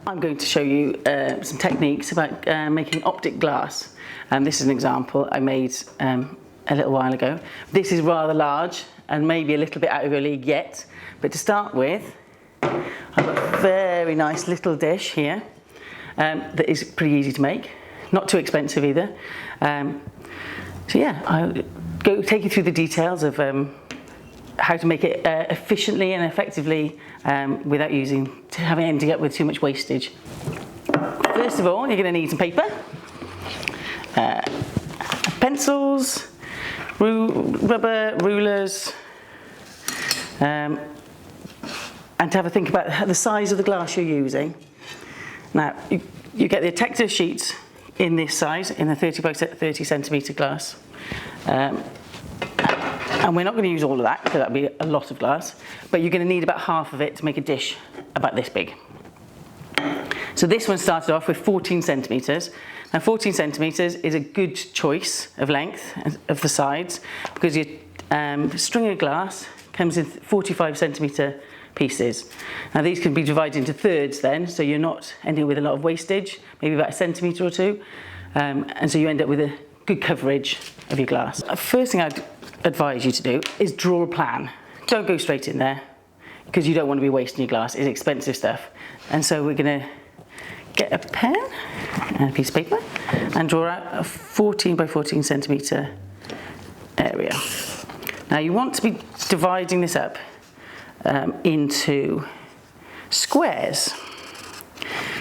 I'm going to show you some techniques about making optic glass. This is an example I made a little while ago. This is rather large and maybe a little bit out of your league yet, but to start with, I've got a very nice little dish here that is pretty easy to make, not too expensive either. So yeah, I'll go take you through the details of how to make it efficiently and effectively without ending up with too much wastage. First of all, you're going to need some paper, pencils, rubber, rulers, and to have a think about the size of the glass you're using. Now, you get the texture sheets in this size, in the 30 by 30 centimetre glass. And we're not going to use all of that because that would be a lot of glass, but you're going to need about half of it to make a dish about this big. So this one started off with 14 centimetres. Now 14 centimetres is a good choice of length of the sides because your string of glass comes in 45 centimetre pieces. Now these can be divided into thirds then, so you're not ending with a lot of wastage, maybe about a centimetre or two, and so you end up with a good coverage of your glass. First thing I'd advise you to do is draw a plan. Don't go straight in there because you don't want to be wasting your glass. It's expensive stuff. And so we're going to get a pen and a piece of paper and draw out a 14 by 14 centimetre area. Now you want to be dividing this up into squares,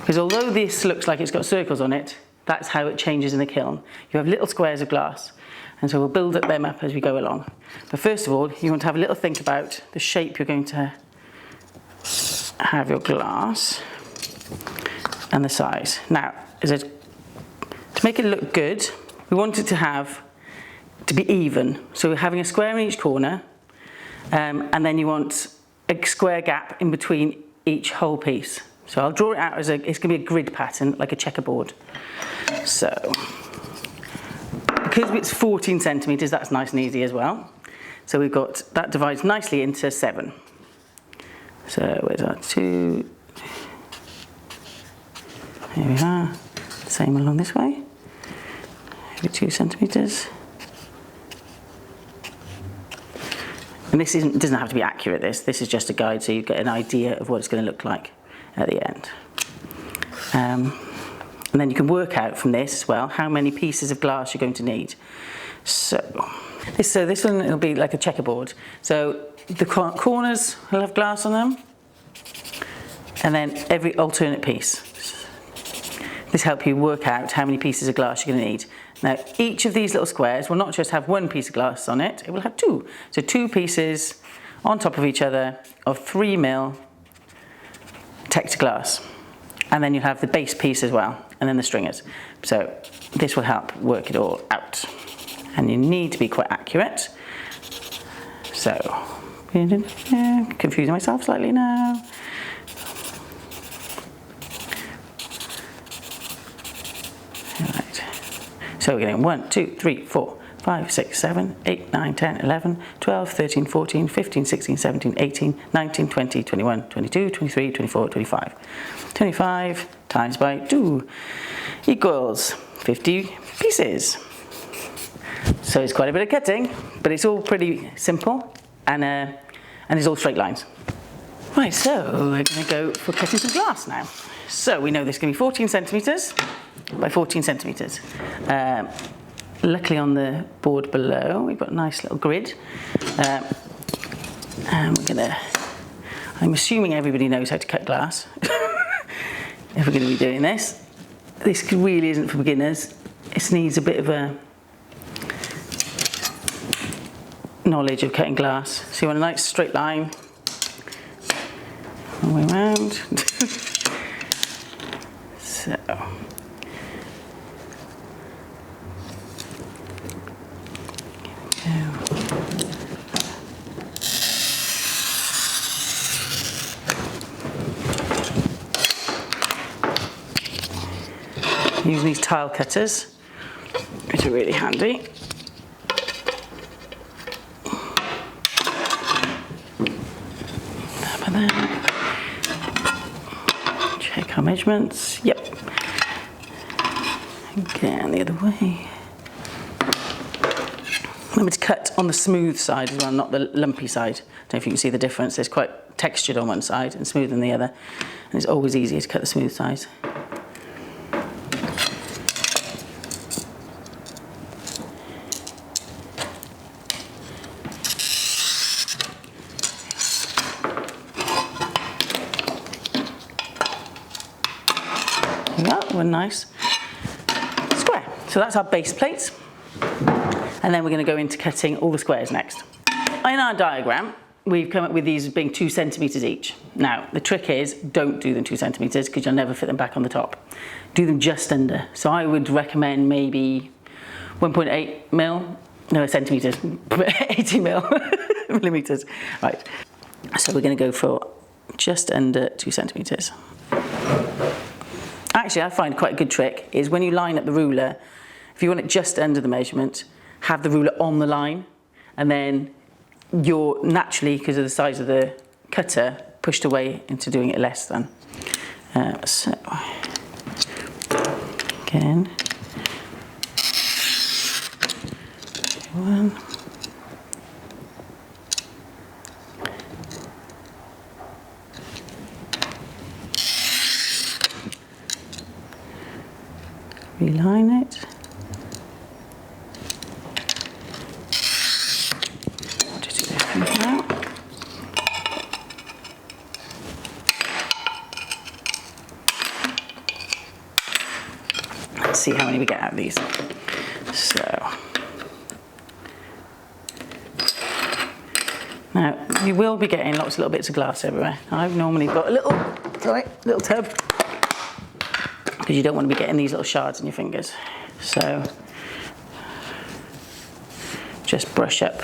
because although this looks like it's got circles on it, that's how it changes in the kiln. You have little squares of glass, and so we'll build them up as we go along. But first of all, you want to have a little think about the shape you're going to have your glass and the size. Now, to make it look good, we want it to be even. So we're having a square in each corner, and then you want a square gap in between each whole piece. So I'll draw it out as it's going to be a grid pattern, like a checkerboard. So, because it's 14 centimetres, that's nice and easy as well. So we've got, that divides nicely into 7. So where's our 2? Here we are, same along this way, every 2 centimetres. And this doesn't have to be accurate, this is just a guide so you get an idea of what it's going to look like at the end. And then you can work out from this as well how many pieces of glass you're going to need. So this one will be like a checkerboard. So the corners will have glass on them, and then every alternate piece. This helps you work out how many pieces of glass you're going to need. Now each of these little squares will not just have one piece of glass on it, it will have 2. So 2 pieces on top of each other of 3mm texture glass. And then you have the base piece as well, and then the stringers. So this will help work it all out. And you need to be quite accurate. So, confusing myself slightly now. Right. So we're getting 1, 2, 3, 4, 5, 6, 7, 8, 9, 10, 11, 12, 13, 14, 15, 16, 17, 18, 19, 20, 21, 22, 23, 24, 25. 25 times by 2 equals 50 pieces. So it's quite a bit of cutting, but it's all pretty simple and it's all straight lines. Right, so we're going to go for cutting some glass now. So we know this is going to be 14 centimetres by 14 centimetres. Luckily on the board below we've got a nice little grid, and I'm assuming everybody knows how to cut glass if we're going to be doing this. This really isn't for beginners, it needs a bit of a knowledge of cutting glass. So you want a nice straight line all the way around. So using these tile cutters, which are really handy. Check Check our measurements. Yep. Again, the other way. Remember to cut on the smooth side as well, not the lumpy side. I don't know if you can see the difference. It's quite textured on one side and smooth on the other. And it's always easier to cut the smooth side. One nice square. So that's our base plates. And then we're going to go into cutting all the squares next. In our diagram, we've come up with these being 2 centimetres each. Now, the trick is, don't do them 2 centimetres because you'll never fit them back on the top. Do them just under. So I would recommend maybe 1.8 mil, no, centimetres, 80 millimetres. Right, so we're going to go for just under 2 centimetres. Actually, I find quite a good trick is when you line up the ruler, if you want it just under the measurement, have the ruler on the line, and then you're naturally, because of the size of the cutter, pushed away into doing it less than. So, again, 1. Reline it. I'll just do this now. Let's see how many we get out of these. So now you will be getting lots of little bits of glass everywhere. I've normally got a little tub, because you don't want to be getting these little shards in your fingers. So just brush up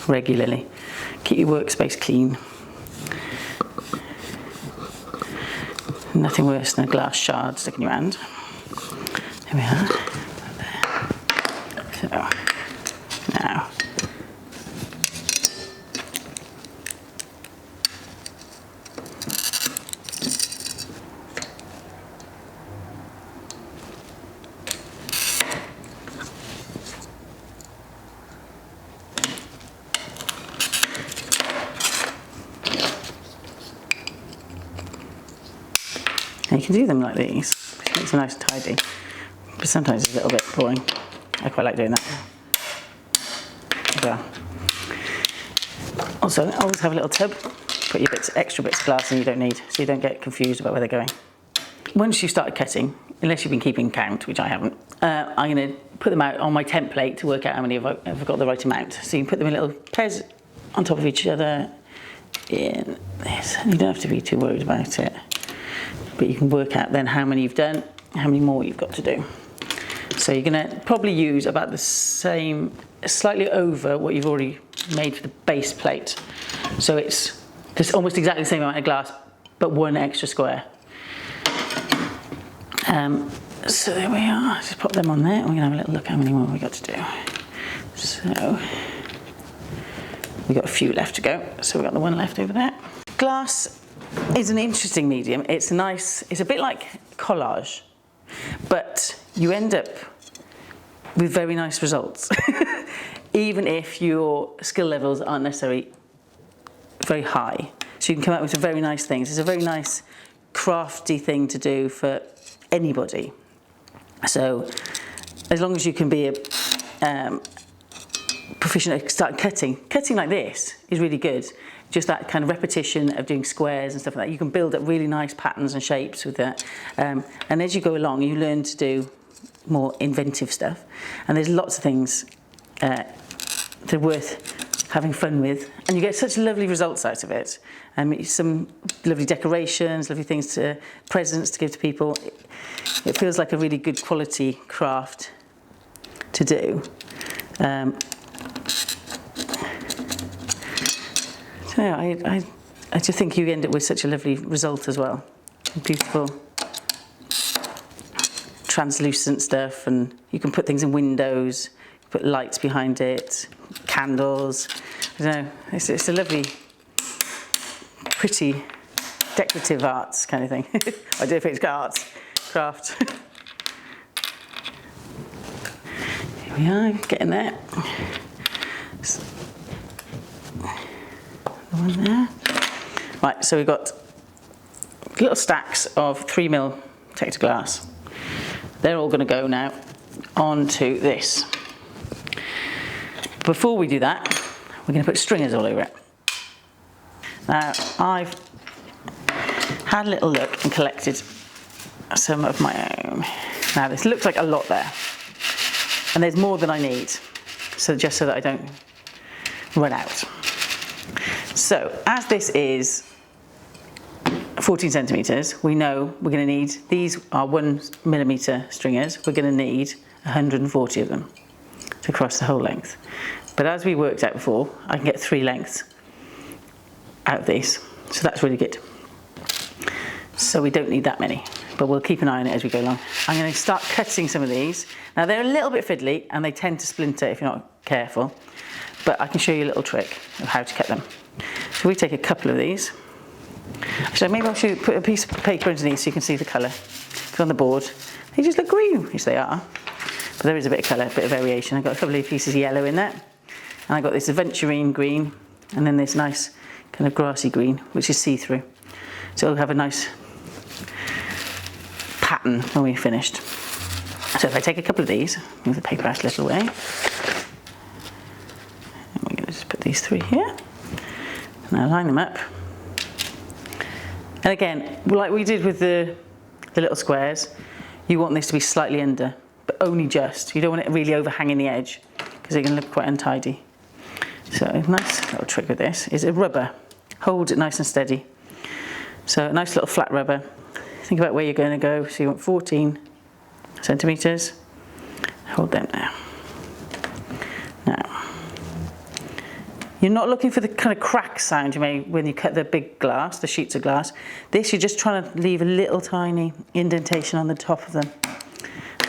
regularly. Keep your workspace clean. Nothing worse than a glass shard sticking in your hand. There we are. So now you can do them like these, which makes it nice and tidy. But sometimes it's a little bit boring. I quite like doing that. So, also, always have a little tub. Put your extra bits of glass in you don't need, so you don't get confused about where they're going. Once you've started cutting, unless you've been keeping count, which I haven't, I'm going to put them out on my template to work out how many I've got the right amount. So you can put them in little pairs on top of each other in this. You don't have to be too worried about it. But you can work out then how many you've done, how many more you've got to do. So you're going to probably use about the same, slightly over what you've already made for the base plate. So it's just almost exactly the same amount of glass, but 1 extra square. So there we are. Just pop them on there. We're going to have a little look how many more we've got to do. So we've got a few left to go. So we've got the one left over there. Glass is an interesting medium. It's nice. It's a bit like collage, but you end up with very nice results, even if your skill levels aren't necessarily very high. So you can come up with some very nice things. It's a very nice crafty thing to do for anybody. So as long as you can be a proficient at start cutting like this is really good. Just that kind of repetition of doing squares and stuff like that. You can build up really nice patterns and shapes with that. And as you go along, you learn to do more inventive stuff. And there's lots of things that are worth having fun with. And you get such lovely results out of it. Some lovely decorations, lovely things presents to give to people. It feels like a really good quality craft to do. So yeah, I just think you end up with such a lovely result as well. Beautiful, translucent stuff, and you can put things in windows, put lights behind it, candles. I don't know, it's a lovely, pretty decorative arts kind of thing. I don't know if it's arts, craft. Here we are, getting there. The one there. Right, so we've got little stacks of 3mm Texture glass. They're all going to go now onto this. Before we do that, we're going to put stringers all over it. Now, I've had a little look and collected some of my own. Now, this looks like a lot there, and there's more than I need, so just so that I don't run out. So, as this is 14 centimetres, we know we're going to need, these are 1mm stringers, we're going to need 140 of them to cross the whole length. But as we worked out before, I can get 3 lengths out of these, so that's really good. So we don't need that many, but we'll keep an eye on it as we go along. I'm going to start cutting some of these. Now they're a little bit fiddly and they tend to splinter if you're not careful, but I can show you a little trick of how to cut them. So we take a couple of these. Actually, maybe I should put a piece of paper underneath so you can see the colour. Because on the board, they just look green, which they are. But there is a bit of colour, a bit of variation. I've got a couple of pieces of yellow in there. And I've got this aventurine green, and then this nice kind of grassy green, which is see-through. So it'll have a nice pattern when we're finished. So if I take a couple of these, move the paper out a little way. And we're going to just put these 3 here. Now line them up. And again, like we did with the little squares, you want this to be slightly under, but only just. You don't want it really overhanging the edge, because it can look quite untidy. So a nice little trick with this is a rubber. Hold it nice and steady. So a nice little flat rubber. Think about where you're going to go. So you want 14 centimetres. Hold them there. Now, you're not looking for the kind of crack sound you may when you cut the big glass, the sheets of glass. This, you're just trying to leave a little tiny indentation on the top of them.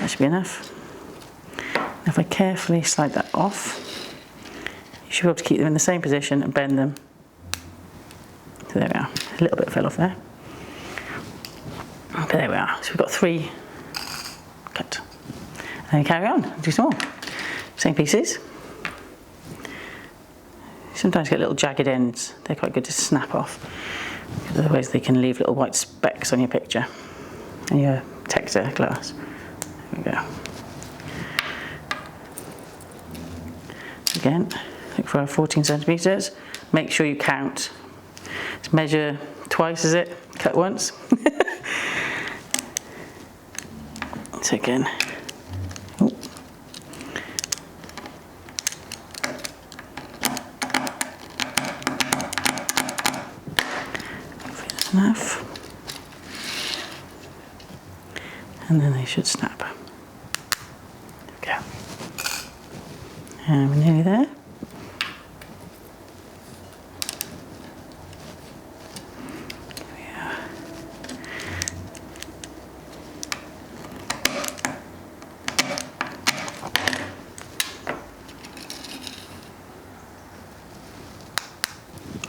That should be enough. Now if I carefully slide that off, you should be able to keep them in the same position and bend them. So there we are. A little bit fell off there. But there we are. So we've got 3 cut. And carry on. Do some more. Same pieces. Sometimes get little jagged ends. They're quite good to snap off. Otherwise they can leave little white specks on your picture and your texture glass. There we go. Again, look for our 14 centimetres. Make sure you count. Just measure twice, is it? Cut once. So again. Oh. That's enough. And then they should snap. There we go. And we're nearly there.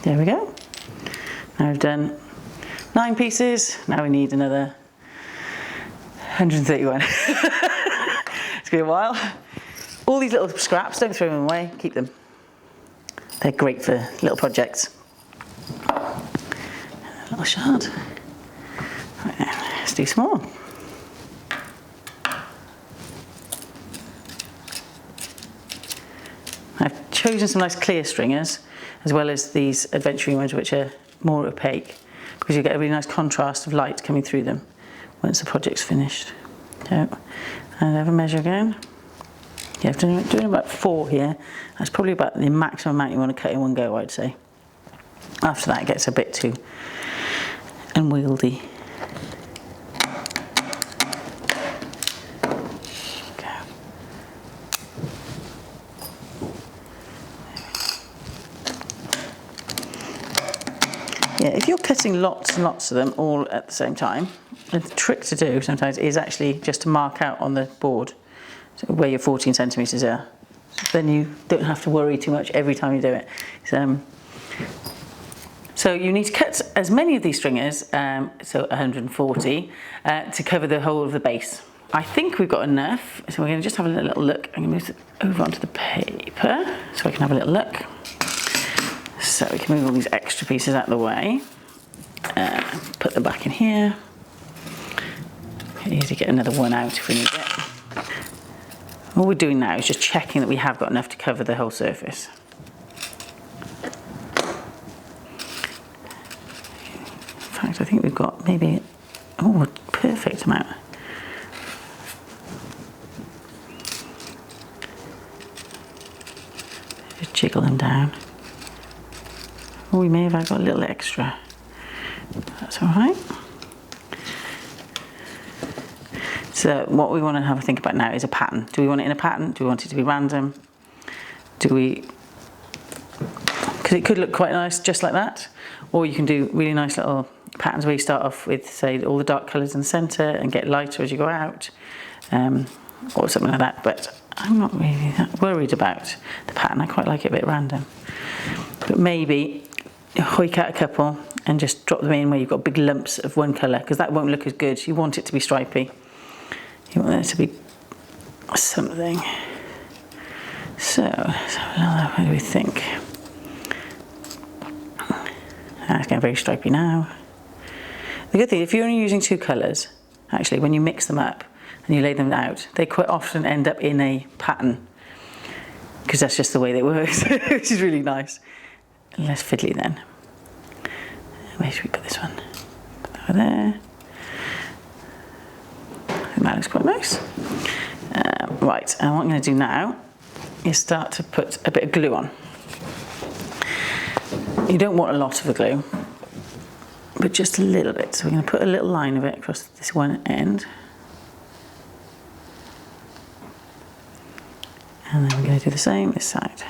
There we go. Now we've done 9 pieces. Now we need another 131. It's going to be a while. All these little scraps, don't throw them away, keep them. They're great for little projects. A little shard. Right then, let's do some more. I've chosen some nice clear stringers, as well as these adventuring ones which are more opaque, because you get a really nice contrast of light coming through them once the project's finished. So, and have a measure again. Yeah, I'm doing about 4 here. That's probably about the maximum amount you want to cut in one go, I'd say. After that it gets a bit too unwieldy. Yeah, if you're cutting lots and lots of them all at the same time, the trick to do sometimes is actually just to mark out on the board where your 14 centimetres are. So then you don't have to worry too much every time you do it. So So you need to cut as many of these stringers, so 140, to cover the whole of the base. I think we've got enough, so we're going to just have a little look. I'm going to move it over onto the paper so I can have a little look. So we can move all these extra pieces out of the way. Put them back in here. Easy to get another one out if we need it. All we're doing now is just checking that we have got enough to cover the whole surface. In fact, I think we've got maybe, a perfect amount. Just jiggle them down. Oh, we may have got a little extra. That's all right. So what we want to have a think about now is a pattern. Do we want it in a pattern? Do we want it to be random? Because it could look quite nice just like that. Or you can do really nice little patterns where you start off with, say, all the dark colours in the centre and get lighter as you go out. Or something like that. But I'm not really that worried about the pattern. I quite like it a bit random. But maybe hoik out a couple and just drop them in where you've got big lumps of one colour, because that won't look as good. You want it to be stripy. You want there to be something. So what do we think? It's getting very stripy now. The good thing, if you're only using two colours, actually, when you mix them up and you lay them out, they quite often end up in a pattern, because that's just the way they work, which is really nice. Less fiddly then. Where should we put this one? Put that over there. I think that looks quite nice. Right, and what I'm going to do now is start to put a bit of glue on. You don't want a lot of the glue, but just a little bit. So we're going to put a little line of it across this one end. And then we're going to do the same this side.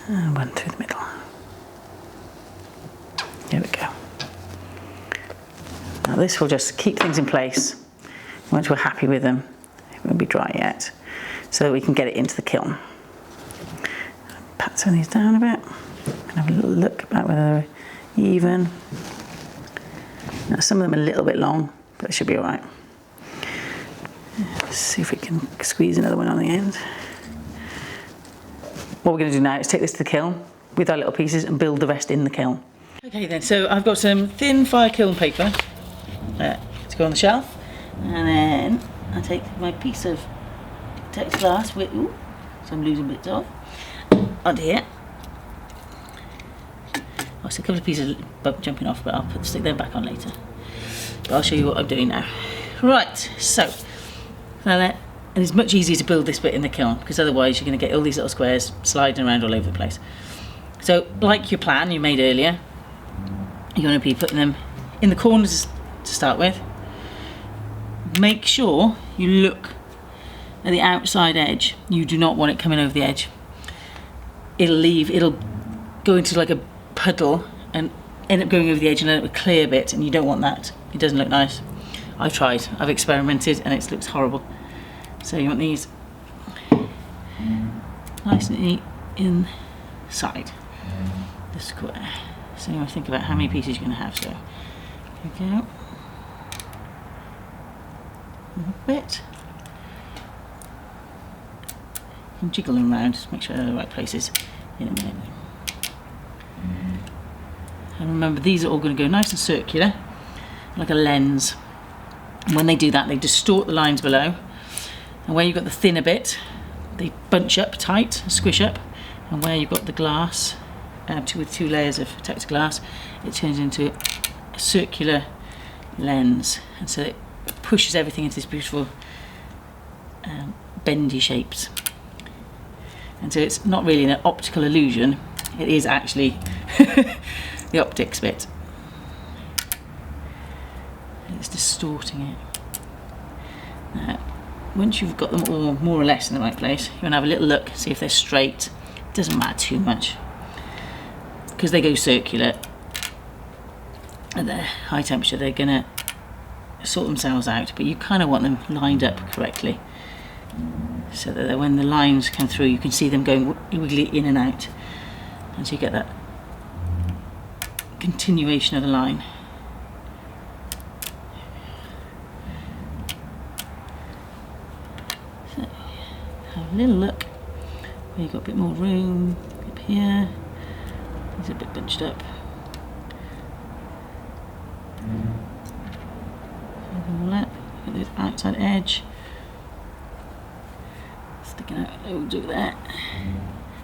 And one through the middle. There we go. Now this will just keep things in place. Once we're happy with them, it won't be dry yet, so that we can get it into the kiln. Pat some of these down a bit and have a little look about whether they're even. Now some of them are a little bit long, but it should be all right. Let's see if we can squeeze another one on the end. What we're going to do now is take this to the kiln with our little pieces and build the rest in the kiln. Okay then, so I've got some thin fire kiln paper to go on the shelf, and then I take my piece of protected glass with, so I'm losing bits off, onto here. I'll see a couple of pieces jumping off, but I'll stick them back on later. But I'll show you what I'm doing now. Right, so and it's much easier to build this bit in the kiln, because otherwise you're going to get all these little squares sliding around all over the place. So like your plan you made earlier, you're going to be putting them in the corners to start with. Make sure you look at the outside edge. You do not want it coming over the edge. It'll go into like a puddle and end up going over the edge and end up a clear bit, and you don't want that. It doesn't look nice. I've tried, I've experimented, and it looks horrible. So you want these nice and neat inside the square. So you want to think about how many pieces you're going to have. So here we go. A bit. And jiggle them around, just make sure they're in the right places in a minute. And remember, these are all going to go nice and circular, like a lens. And when they do that, they distort the lines below. And where you've got the thinner bit, they bunch up tight, squish up. And where you've got the glass, with two layers of protected glass, it turns into a circular lens. And so it pushes everything into this beautiful bendy shapes. And so it's not really an optical illusion, it is actually the optics bit. It's distorting it. Now, once you've got them all more or less in the right place, you want to have a little look, see if they're straight. It doesn't matter too much, because they go circular. At the high temperature, they're going to sort themselves out, but you kind of want them lined up correctly, so that when the lines come through, you can see them going wiggly in and out. and so you get that continuation of the line. So have a little look where you've got a bit more room up here. These are a bit bunched up. All up, look at this outside edge. Sticking out loads over there.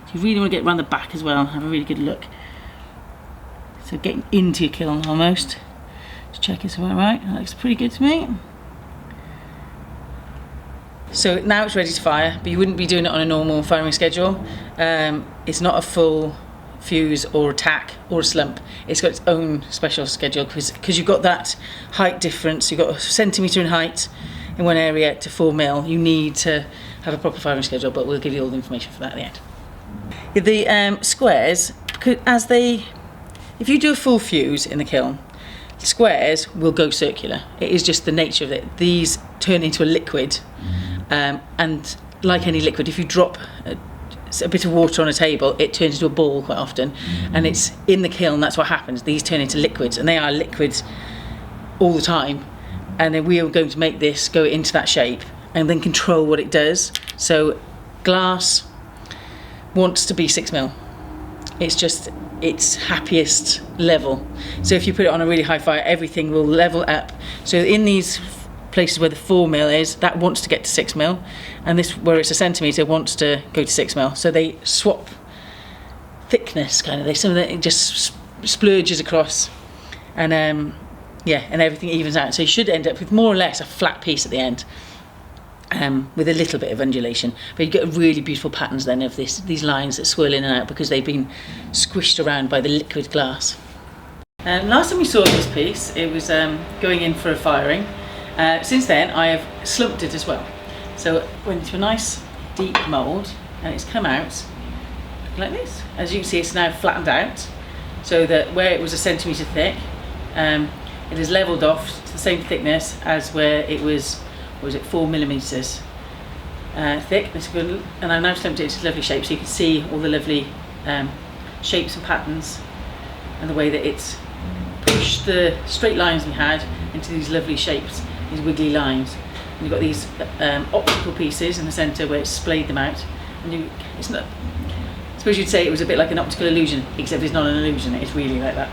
So you really want to get around the back as well, have a really good look. So getting into your kiln almost. Just check it's all right. That looks pretty good to me. So now it's ready to fire, but you wouldn't be doing it on a normal firing schedule. It's not a full fuse or a tack or a slump. It's got its own special schedule because you've got that height difference. You've got a centimetre in height in one area to 4 mil. You need to have a proper firing schedule, but we'll give you all the information for that at the end. The squares, if you do a full fuse in the kiln, squares will go circular. It is just the nature of it. These turn into a liquid, and like any liquid, if you drop a bit of water on a table, it turns into a ball quite often, and it's in the kiln that's what happens. These turn into liquids, and they are liquids all the time, and then we are going to make this go into that shape and then control what it does. So glass wants to be 6 mil. It's just its happiest level. So if you put it on a really high fire, everything will level up. So in these places where the 4 mil is, that wants to get to 6 mil, and this where it's a centimetre wants to go to 6 mil. So they swap thickness, kind of. Some of it just splurges across, and yeah, and everything evens out. So you should end up with more or less a flat piece at the end, with a little bit of undulation. But you get really beautiful patterns then of these lines that swirl in and out because they've been squished around by the liquid glass. Last time we saw this piece, it was going in for a firing. Since then, I have slumped it as well. So it went into a nice deep mould, and it's come out like this. As you can see, it's now flattened out, so that where it was a centimetre thick, it is levelled off to the same thickness as where it was, 4 millimetres thick. That's good. And I've now slumped it into lovely shape, so you can see all the lovely shapes and patterns, and the way that it's pushed the straight lines we had into these lovely shapes, these wiggly lines. And you've got these optical pieces in the centre where it's splayed them out. And it's not, I suppose you'd say it was a bit like an optical illusion, except it's not an illusion, it's really like that.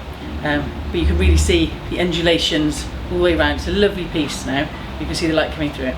But you can really see the undulations all the way around. It's a lovely piece now. You can see the light coming through it.